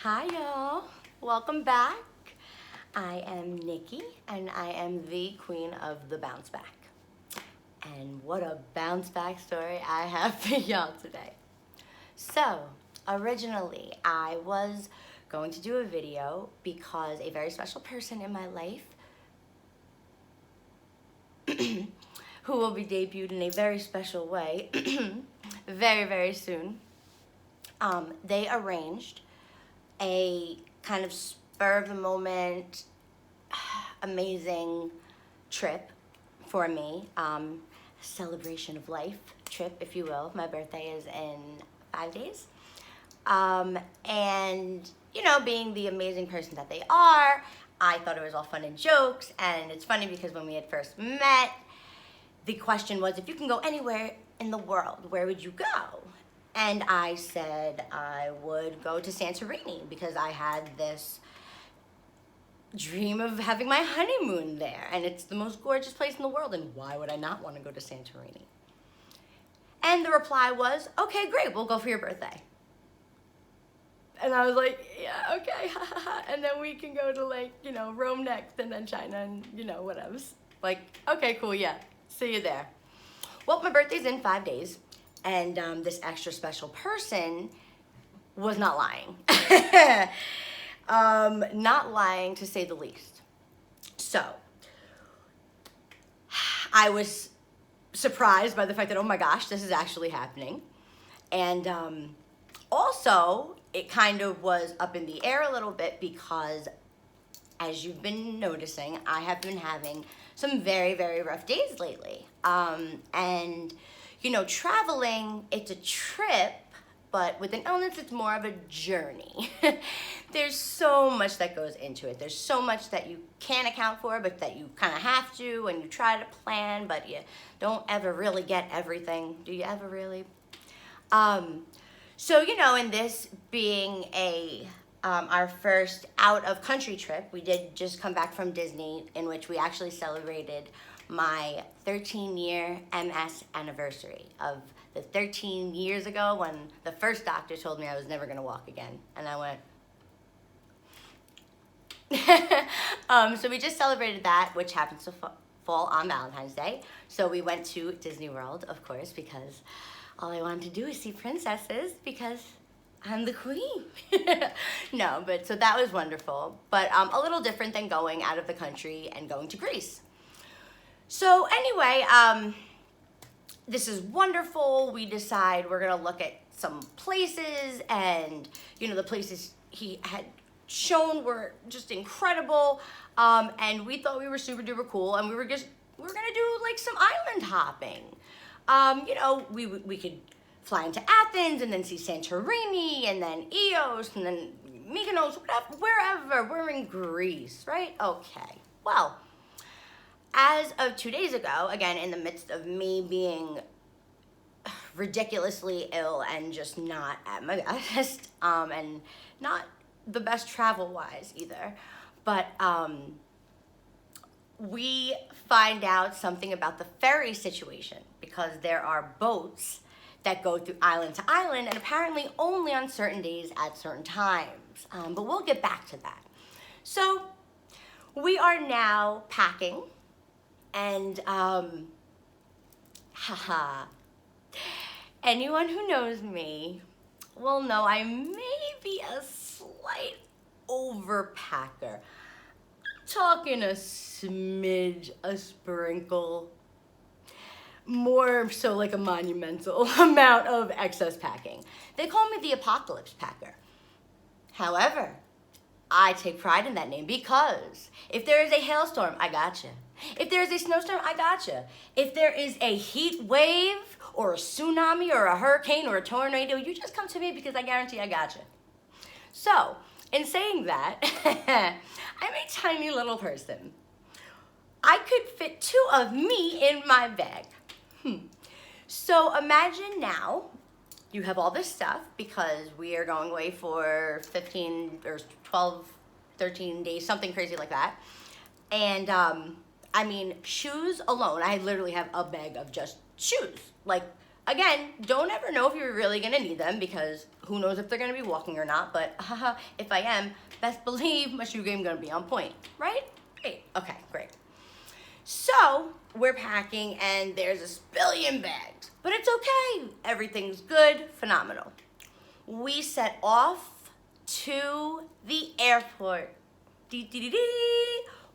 Hi y'all, welcome back. I am Nikki and I am the queen of the bounce back. And what a bounce back story I have for y'all today. So, originally I was going to do a video because a very special person in my life who will be debuted in a very special way very soon, they arranged a kind of spur of the moment, amazing trip for me, celebration of life trip, if you will. My birthday is in 5 days. And, you know, being the amazing person that they are, I thought it was all fun and jokes. And it's funny because when we had first met, the question was, if you can go anywhere in the world, where would you go? And I said I would go to Santorini because I had this dream of having my honeymoon there. And it's the most gorgeous place in the world. And why would I not want to go to Santorini? And the reply was, okay, great, we'll go for your birthday. And I was like, yeah, okay, and then we can go to, like, you know, Rome next and then China and, you know, whatever. Like, okay, cool, yeah, see you there. Well, my birthday's in 5 days. And this extra special person was not lying. Not lying, to say the least. So, I was surprised by the fact that, oh my gosh, this is actually happening. And also, it kind of was up in the air a little bit because, as you've been noticing, I have been having some very rough days lately. And you know, traveling, it's a trip, but with an illness, it's more of a journey. There's so much that goes into it. There's so much that you can't account for, but that you kind of have to, and you try to plan, but you don't ever really get everything. Do you ever really? So, you know, in this being our first out-of-country trip, we did just come back from Disney, in which we actually celebrated my 13-year MS anniversary of the 13 years ago when the first doctor told me I was never going to walk again. And I went... So we just celebrated that, which happens to fall on Valentine's Day. So we went to Disney World, of course, because all I wanted to do is see princesses because I'm the queen. No, but so that was wonderful. But a little different than going out of the country and going to Greece. So anyway, this is wonderful. We decide we're gonna look at some places, and you know, the places he had shown were just incredible. And we thought we were super duper cool, and we were gonna do like some island hopping. You know, we could fly into Athens and then see Santorini and then Eos and then Mykonos, wherever. We're in Greece, right? Okay. Well, as of 2 days ago, again, in the midst of me being ridiculously ill and just not at my best, and not the best travel-wise either, but we find out something about the ferry situation because there are boats that go through island to island, and apparently only on certain days at certain times. But we'll get back to that. So we are now packing. And, anyone who knows me will know I may be a slight overpacker. I'm talking a smidge, a sprinkle, more so like a monumental amount of excess packing. They call me the apocalypse packer. However, I take pride in that name because if there is a hailstorm, I gotcha. If there is a snowstorm, I gotcha. If there is a heat wave or a tsunami or a hurricane or a tornado, you just come to me because I guarantee I gotcha. So, in saying that, I'm a tiny little person. I could fit 2 of me in my bag. So imagine now you have all this stuff because we are going away for 15 or 12, 13 days, something crazy like that. And I mean, shoes alone, I literally have a bag of just shoes. Like, again, don't ever know if you're really gonna need them because who knows if they're gonna be walking or not, but if I am, best believe my shoe game gonna be on point, right? Great, okay, great. So we're packing and there's a billion bags, but it's okay. Everything's good, phenomenal. We set off to the airport. Dee.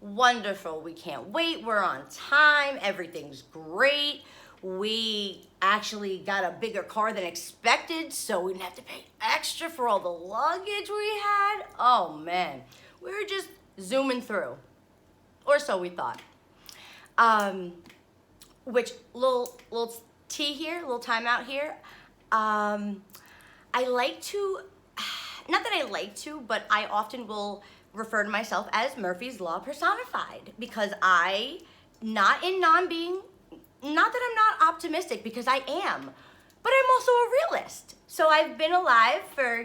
Wonderful, we can't wait, we're on time, everything's great. We actually got a bigger car than expected, so we didn't have to pay extra for all the luggage we had. Oh man, we were just zooming through, or so we thought. Which little tea here, little timeout here. I like to, not that I like to, but I often will refer to myself as Murphy's Law personified because not that I'm not optimistic because I am, but I'm also a realist. So I've been alive for,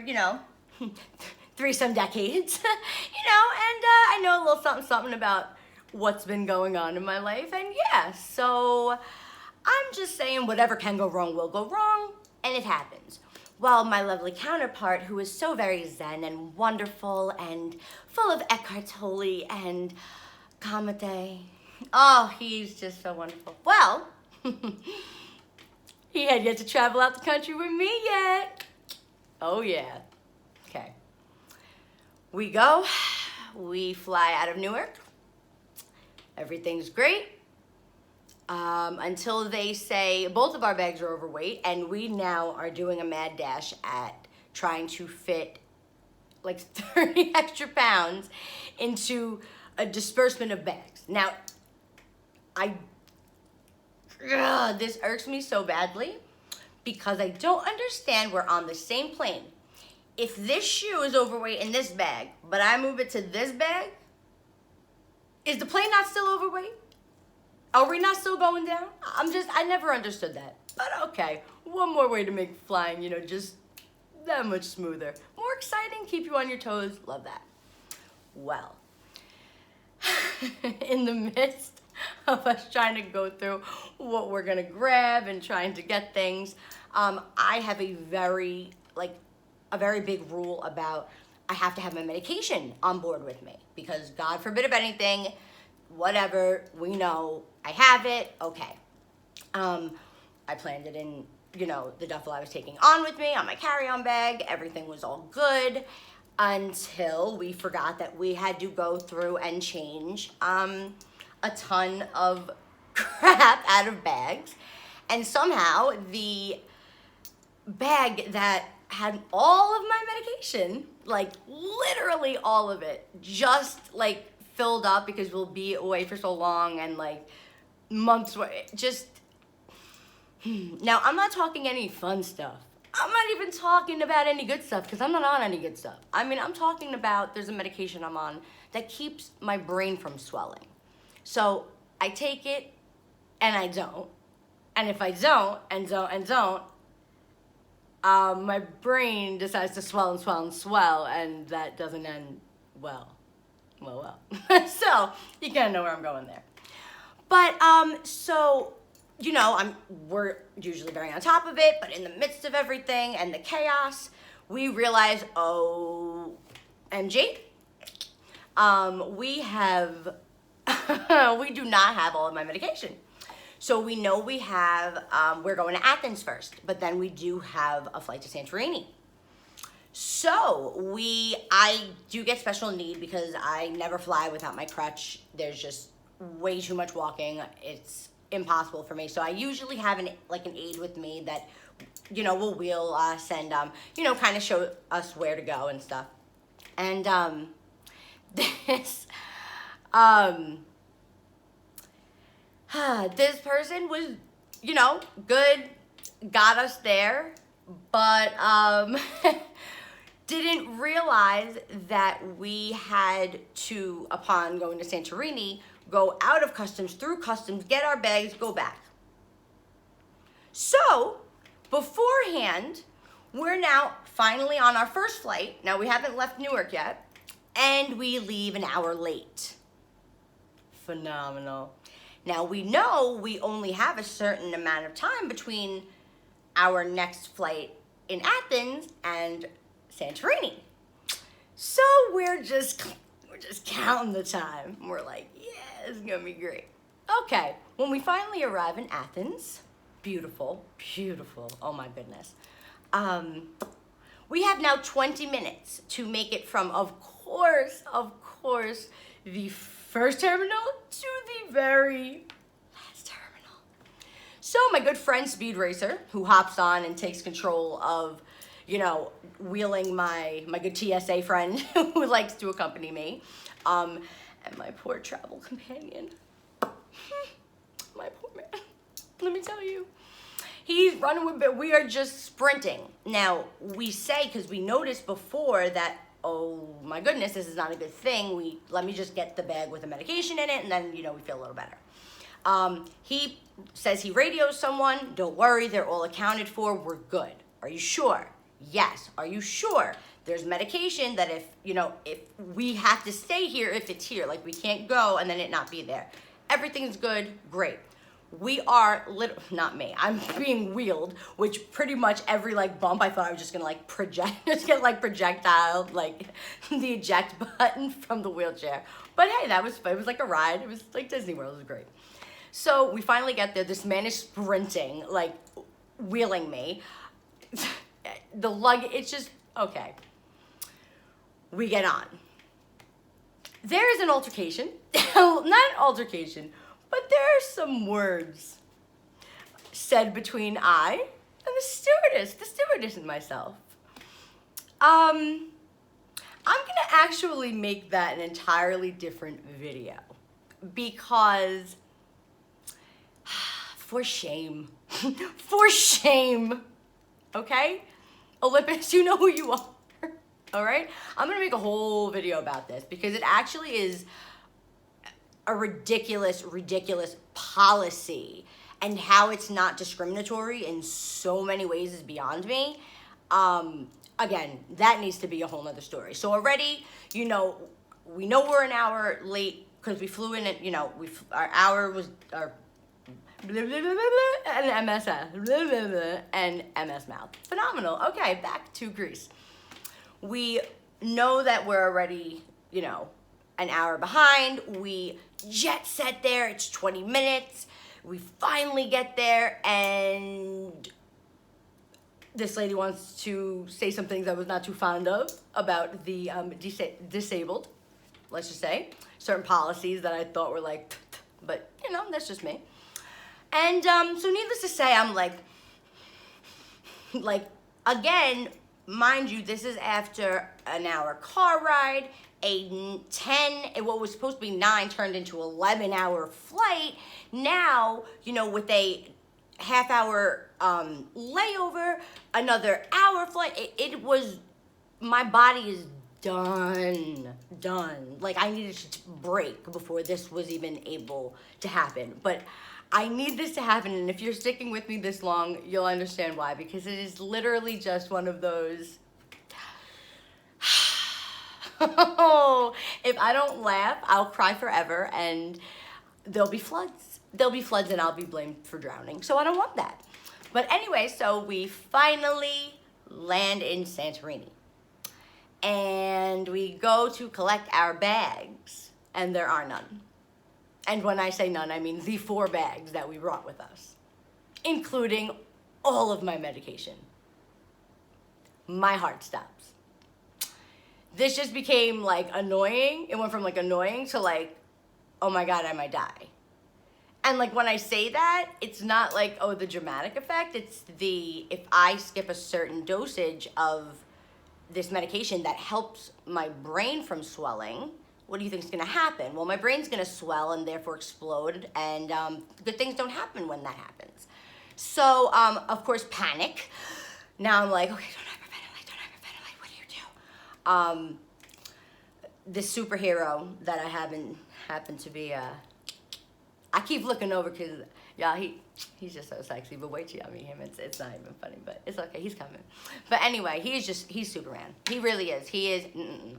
3-some decades, and I know a little something about what's been going on in my life, and yeah, so I'm just saying whatever can go wrong will go wrong, and it happens. Well, my lovely counterpart, who is so very zen and wonderful and full of Eckhart Tolle and Kamate, oh, he's just so wonderful. Well, he had yet to travel out the country with me yet. Oh yeah, okay. We go, we fly out of Newark. Everything's great until they say both of our bags are overweight and we now are doing a mad dash at trying to fit like 30 extra pounds into a disbursement of bags. Now, this irks me so badly because I don't understand we're on the same plane. If this shoe is overweight in this bag, but I move it to this bag, is the plane not still overweight? Are we not still going down? I never understood that. But okay, one more way to make flying, just that much smoother. More exciting, keep you on your toes, love that. Well, in the midst of us trying to go through what we're gonna grab and trying to get things, I have a very big rule about I have to have my medication on board with me because God forbid if anything, whatever, we know I have it, okay. I planned it in, the duffel I was taking on with me, on my carry-on bag, everything was all good until we forgot that we had to go through and change a ton of crap out of bags. And somehow the bag that had all of my medication, literally all of it, just filled up because we'll be away for so long and months, just, now I'm not talking any fun stuff. I'm not even talking about any good stuff because I'm not on any good stuff. I'm talking about there's a medication I'm on that keeps my brain from swelling. So I take it and I don't. And if I don't, my brain decides to swell and swell and swell, and that doesn't end well. So you kind of know where I'm going there. But so we're usually very on top of it, but in the midst of everything and the chaos, we realize, OMG, we do not have all of my medication. So we know we're going to Athens first, but then we do have a flight to Santorini. So I do get special need because I never fly without my crutch. There's just way too much walking. It's impossible for me. So I usually have an aide with me that, will wheel us and, kind of show us where to go and stuff. And this person was, good, got us there, but didn't realize that we had to, upon going to Santorini, go out of customs, through customs, get our bags, go back. So, beforehand, we're now finally on our first flight. Now, we haven't left Newark yet, and we leave an hour late. Phenomenal. Now, we know we only have a certain amount of time between our next flight in Athens and Santorini. So we're just counting the time. We're like, yeah, it's gonna be great. Okay, when we finally arrive in Athens, beautiful, beautiful, oh my goodness. We have now 20 minutes to make it from, of course, the first terminal to the very last terminal. So my good friend Speed Racer, who hops on and takes control of, wheeling my good TSA friend who likes to accompany me, and my poor travel companion. My poor man, let me tell you. He's running with it. We are just sprinting. Now, we say, because we noticed before that, oh my goodness, this is not a good thing. Let me just get the bag with the medication in it, and then, we feel a little better. He says he radios someone. Don't worry, they're all accounted for. We're good. Are you sure? Yes. Are you sure? There's medication that if we have to stay here, if it's here, like we can't go and then it not be there. Everything's good. Great. We are not me. I'm being wheeled, which pretty much every bump I thought I was just gonna projectile the eject button from the wheelchair. But hey, it was like a ride. It was like Disney World. It was great. So we finally get there. This man is sprinting, wheeling me. The luggage, it's just, okay. We get on. There is an altercation. Not an altercation, but there are some words said between I and the stewardess and myself. I'm gonna actually make that an entirely different video because, for shame, okay? Olympus, you know who you are, all right? I'm gonna make a whole video about this because it actually is a ridiculous policy, and how it's not discriminatory in so many ways is beyond me. Again, that needs to be a whole nother story. So already, we know we're an hour late because we flew in at, our hour was, and MS mouth. Phenomenal. Okay, back to Greece. We know that we're already, an hour behind. We jet set there. It's 20 minutes. We finally get there, and this lady wants to say some things I was not too fond of about the disabled, let's just say. Certain policies that I thought were but, that's just me. And so needless to say, I'm again, mind you, this is after an hour car ride, a 10, what was supposed to be 9 turned into 11-hour flight. Now, with a half-hour layover, another hour flight, it was, my body is done. I needed to break before this was even able to happen. But I need this to happen, and if you're sticking with me this long, you'll understand why, because it is literally just one of those, if I don't laugh, I'll cry forever, and there'll be floods. And I'll be blamed for drowning, so I don't want that. But anyway, so we finally land in Santorini, and we go to collect our bags, and there are none. And when I say none, I mean the 4 bags that we brought with us, including all of my medication. My heart stops. This just became annoying. It went from annoying to oh my God, I might die. And when I say that, it's not the dramatic effect. It's if I skip a certain dosage of this medication that helps my brain from swelling, what do you think is going to happen? Well, my brain's going to swell and therefore explode, and good things don't happen when that happens. So, of course, panic. Now I'm okay, don't hyperventilate, what do you do? This superhero that I happen to be, I keep looking over because, yeah, he's just so sexy, but wait till y'all meet him. It's not even funny, but it's okay, he's coming. But anyway, he's Superman. He really is. He is,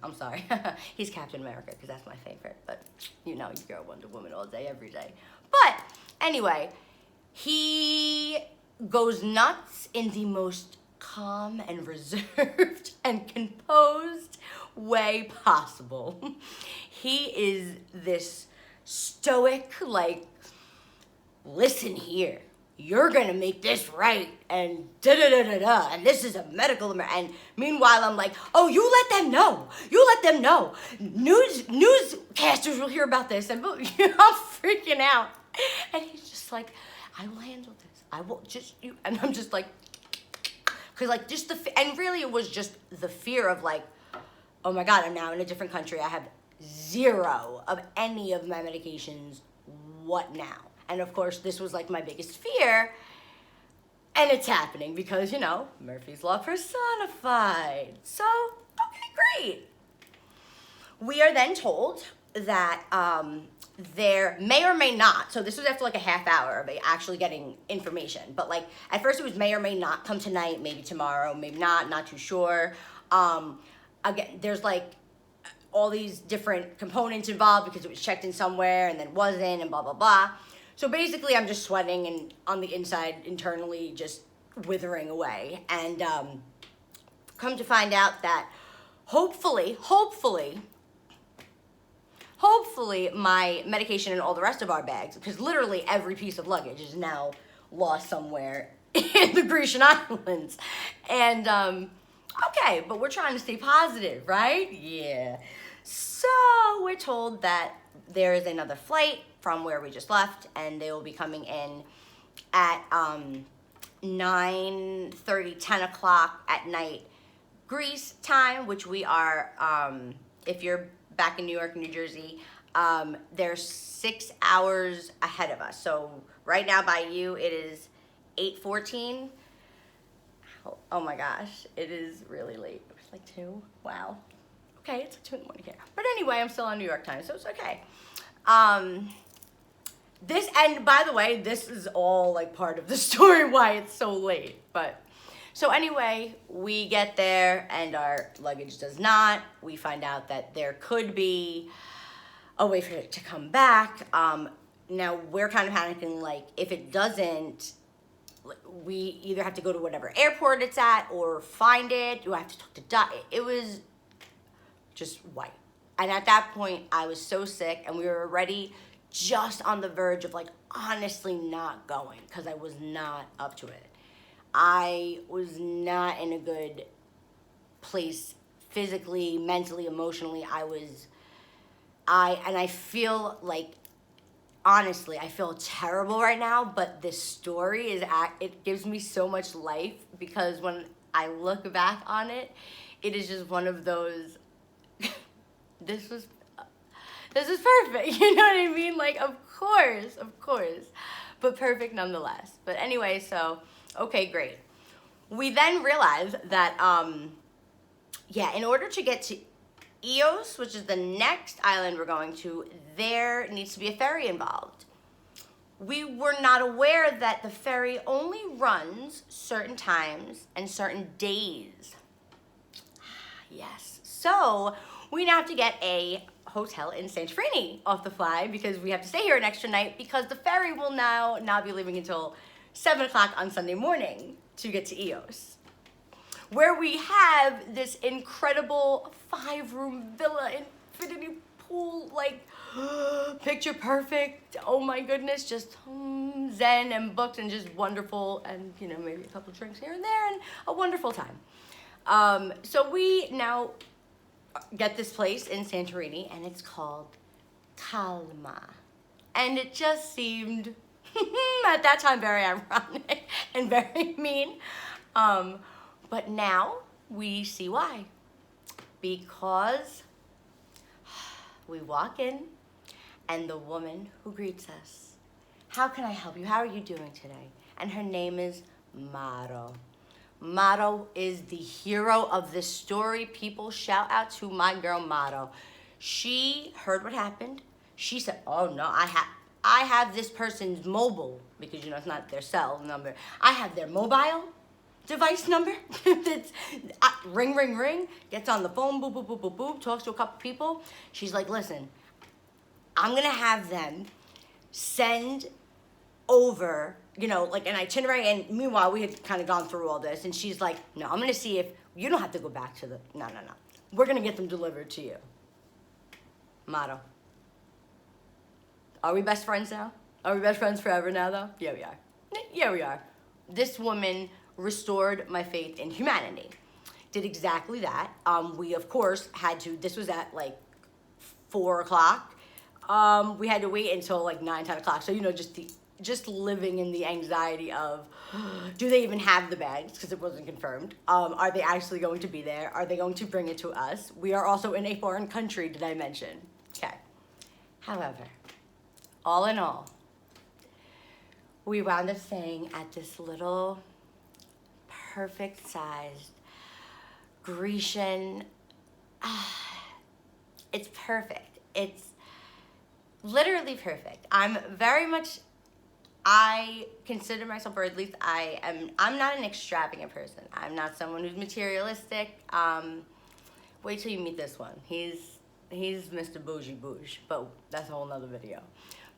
I'm sorry. He's Captain America, because that's my favorite. But, you girl Wonder Woman all day, every day. But, anyway, he goes nuts in the most calm and reserved and composed way possible. He is this stoic, like, listen here, you're gonna make this right, and da da da da da, and this is a medical and meanwhile I'm like, oh, you let them know, newscasters will hear about this, and I'm freaking out, and he's just like, I will handle this, I will just, you, and I'm just like, because like just and really it was just the fear of like, oh my God, I'm now in a different country, I have zero of any of my medications, what now? And of course, this was like my biggest fear. And it's happening because, you know, Murphy's Law personified. So, okay, great. We are then told that there may or may not, so this was after like a half hour of actually getting information. But like, at first it was may or may not come tonight, maybe tomorrow, maybe not too sure. Again, there's like all these different components involved because it was checked in somewhere and then wasn't and blah, blah, blah. So basically, I'm just sweating and on the inside, internally, just withering away. And come to find out that hopefully, my medication and all the rest of our bags, because literally every piece of luggage is now lost somewhere in the Grecian Islands. And, okay, but we're trying to stay positive, right? Yeah. So we're told that there is another flight from where we just left, and they will be coming in at 9:30, 10 o'clock at night Greece time, which we are, if you're back in New York, New Jersey, they're 6 hours ahead of us. So right now by you, it is 8:14. Oh my gosh, it is really late. It was like 2, wow. Okay, it's like 2 in the morning here. But anyway, I'm still on New York time, so it's okay. This, and by the way, this is all like part of the story why it's so late. But so anyway, we get there and our luggage does not. We find out that there could be a way for it to come back. Now we're kind of panicking, like if it doesn't, we either have to go to whatever airport it's at or find it. You have to talk to it was just white. And at that point, I was so sick, and we were already just on the verge of like honestly not going because I was not up to it. I was not in a good place physically, mentally, emotionally. I feel like, honestly, I feel terrible right now, but this story it gives me so much life because when I look back on it, it is just one of those, this is perfect, you know what I mean? Like, of course, but perfect nonetheless. But anyway, so, okay, great. We then realized that, in order to get to Ios, which is the next island we're going to, there needs to be a ferry involved. We were not aware that the ferry only runs certain times and certain days. Yes, so we now have to get a hotel in Santorini off the fly because we have to stay here an extra night because the ferry will now not be leaving until 7 o'clock on Sunday morning to get to Ios, where we have this incredible 5-room villa, infinity pool, like picture perfect. Oh my goodness, just zen and booked and just wonderful, and you know, maybe a couple of drinks here and there and a wonderful time. So we now get this place in Santorini, and it's called Calma. And it just seemed, at that time, very ironic and very mean. But now we see why. Because we walk in, and the woman who greets us, how can I help you? How are you doing today? And her name is Maro. Maro is the hero of this story. People, shout out to my girl Maro. She heard what happened. She said, oh no, I have this person's mobile, because you know it's not their cell number. I have their mobile device number. It's ring, ring, ring, gets on the phone, boop, boop, boop, boop, boop, talks to a couple people. She's like, listen, I'm gonna have them send over you know, like an itinerary. And meanwhile, we had kind of gone through all this. And she's like, no, I'm going to see if you don't have to go back to the, no. We're going to get them delivered to you. Motto. Are we best friends now? Are we best friends forever now, though? Yeah, we are. Yeah, we are. This woman restored my faith in humanity. Did exactly that. We, of course, had to, this was at like 4 o'clock. We had to wait until like 9, 10 o'clock. So, you know, just living in the anxiety of, do they even have the bags? Because it wasn't confirmed. Are they actually going to be there? Are they going to bring it to us? We are also in a foreign country, did I mention? Okay. However, all in all, we wound up staying at this little perfect sized Grecian, it's perfect. It's literally perfect. I consider myself, or at least I'm not an extravagant person. I'm not someone who's materialistic. Wait till you meet this one. He's Mr. Bougie Bouge, but that's a whole nother video.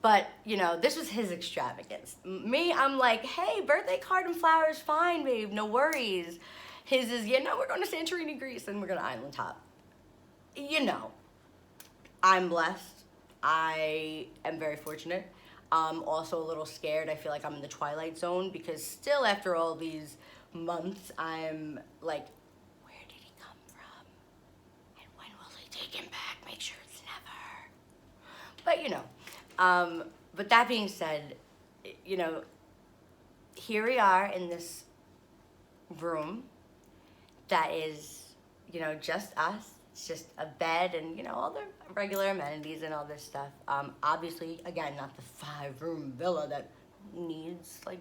But, you know, this was his extravagance. Me, I'm like, hey, birthday card and flowers, fine, babe, no worries. His is, you know, we're going to Santorini, Greece, and we're going to Island Top. You know, I'm blessed. I am very fortunate. Also a little scared. I feel like I'm in the Twilight Zone because still after all these months, I'm like, where did he come from? And when will they take him back? Make sure it's never. But, you know, but that being said, you know, here we are in this room that is, you know, just us. It's just a bed and, you know, all the regular amenities and all this stuff. Obviously, again, not the 5-room villa that needs, like,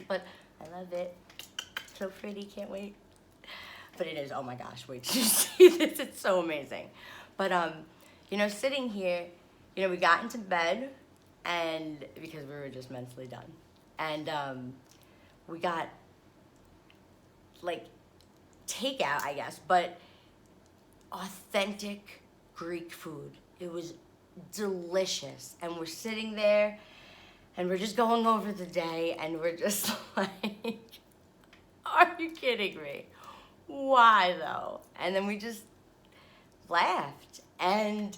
but I love it. So pretty, can't wait. But it is, oh my gosh, wait till you see this. It's so amazing. But, you know, sitting here, you know, we got into bed and because we were just mentally done. And we got, like, takeout, I guess, but authentic Greek food. It was delicious. And we're sitting there and we're just going over the day and we're just like, are you kidding me? Why though? And then we just laughed and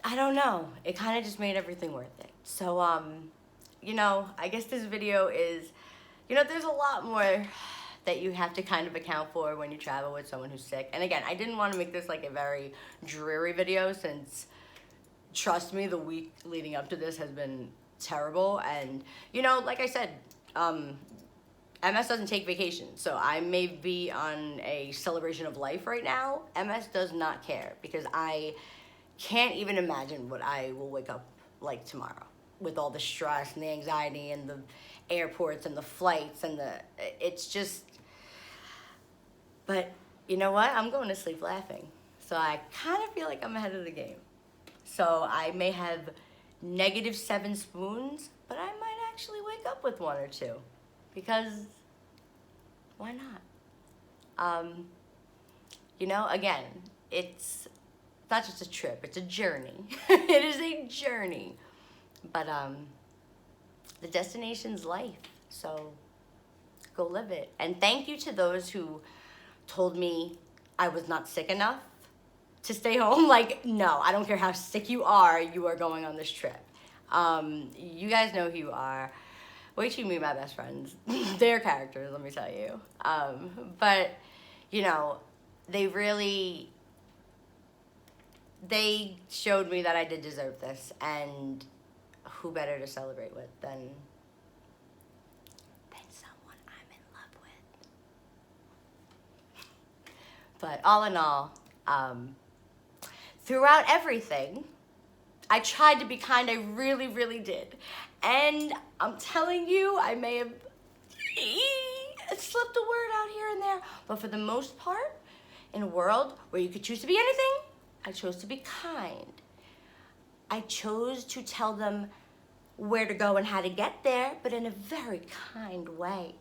I don't know. It kind of just made everything worth it. So, you know, I guess this video is, you know, there's a lot more that you have to kind of account for when you travel with someone who's sick. And again, I didn't want to make this like a very dreary video since, trust me, the week leading up to this has been terrible. And, you know, like I said, MS doesn't take vacation. So I may be on a celebration of life right now. MS does not care because I can't even imagine what I will wake up like tomorrow with all the stress and the anxiety and the airports and the flights and it's just, but you know what? I'm going to sleep laughing. So I kind of feel like I'm ahead of the game. So I may have -7 spoons, but I might actually wake up with 1 or 2 because why not? You know, again, it's not just a trip, it's a journey. It is a journey. But the destination's life, so go live it. And thank you to those who told me I was not sick enough to stay home. Like, no, I don't care how sick you are going on this trip. You guys know who you are. Wait till you meet my best friends. They're characters, let me tell you. But, you know, they showed me that I did deserve this, and who better to celebrate with than someone I'm in love with. But all in all, throughout everything, I tried to be kind. I really, really did. And I'm telling you, I may have slipped a word out here and there, but for the most part, in a world where you could choose to be anything, I chose to be kind. I chose to tell them where to go and how to get there, but in a very kind way.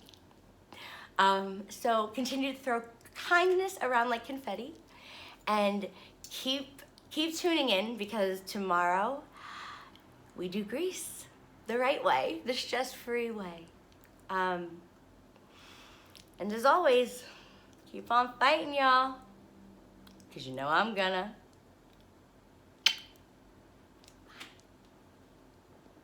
So continue to throw kindness around like confetti and keep tuning in because tomorrow we do Greece. the right way, the stress-free way. And as always, keep on fighting, y'all, because you know I'm gonna.